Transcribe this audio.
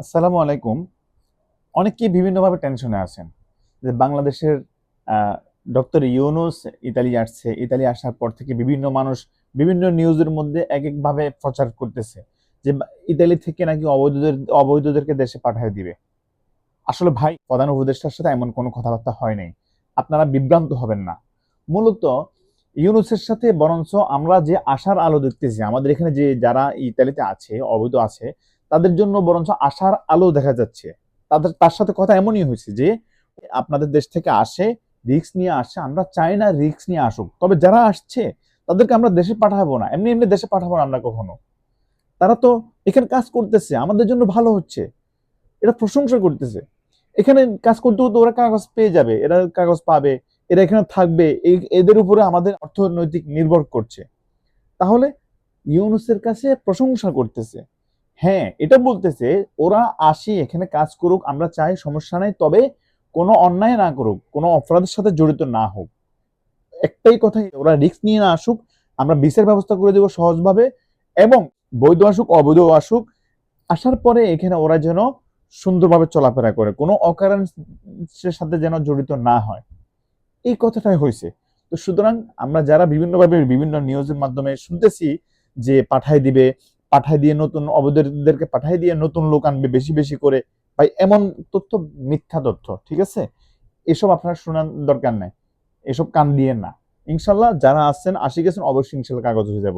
আসসালামু আলাইকুম। অনেকেই বিভিন্নভাবে টেনশনে আছেন যে বাংলাদেশের ডক্টর ইউনূস ইতালি আসছে। ইতালি আসার পর থেকে বিভিন্ন মানুষ বিভিন্ন নিউজের মধ্যে একেকভাবে প্রচার করতেছে যে ইতালি থেকে নাকি অবৈধদেরকে দেশে পাঠায় দিবে। আসলে ভাই প্রধান উপদেষ্টার সাথে এমন কোনো কথাবার্তা হয় নাই। আপনারা বিভ্রান্ত হবেন না। মূলত ইউনূসের সাথে বরঞ্চ আমরা যে আশার আলো দেখতেছি, আমাদের এখানে যে যারা ইতালিতে আছে, অবৈধ আছে, তাদের জন্য বরঞ্চ আশার আলো দেখা যাচ্ছে। তার সাথে কথা এমনই হয়েছে যে আপনাদের দেশ থেকে আসে, রিস্ক নিয়ে আসে। আমরা চাই না রিস্ক নিয়ে আসুক। তবে যারা আসছে তাদেরকে আমরা দেশে পাঠাবো না। এমনি এমনি দেশে পাঠাবো না আমরা কখনো। তারা তো এখানে কাজ করতেছে, আমাদের জন্য ভালো হচ্ছে। এটা প্রশংসা করতেছে। এখানে কাজ করতে করতে ওরা কাগজ পেয়ে যাবে, এরা কাগজ পাবে, এরা এখানে থাকবে, এদের উপরে আমাদের অর্থনৈতিক নির্ভর করছে। তাহলে ইউনুসের কাছে প্রশংসা করতেছে। হ্যাঁ, এটা বলতেছে ওরা আসি এখানে কাজ করুক, আমরা চাই, সমস্যা নাই, তবে কোনো অন্যায় না করুক, কোনো অপরাধের সাথে জড়িত না হোক। একটাই কথা, ওরা রিস্ক নিয়ে না আসুক, আমরা বিচার ব্যবস্থা করে দেবো সহজভাবে। এবং বৈধ আসুক অবৈধ আসুক, আসার পরে এখানে ওরা যেন সুন্দরভাবে চলাফেরা করে, কোনো অকারেন্সের সাথে যেন জড়িত না হয়। এই কথাটাই হয়েছে। তো সুতরাং আমরা যারা বিভিন্নভাবে বিভিন্ন নিউজের মাধ্যমে শুনতেছি যে পাঠাই দিবে, পাঠাই দিয়ে নতুন অবৈধদেরকে পাঠাই দিয়ে নতুন লোক আনবে বেশি বেশি করে, ভাই এমন তথ্য মিথ্যা তথ্য। ঠিক আছে, এসব আপনার শোনার দরকার নাই, এসব কান দিয়ে না। ইনশাল্লাহ যারা আসছেন আসি গেছেন, অবশ্যই ইনশাল্লাহ কাগজ হয়ে যাব।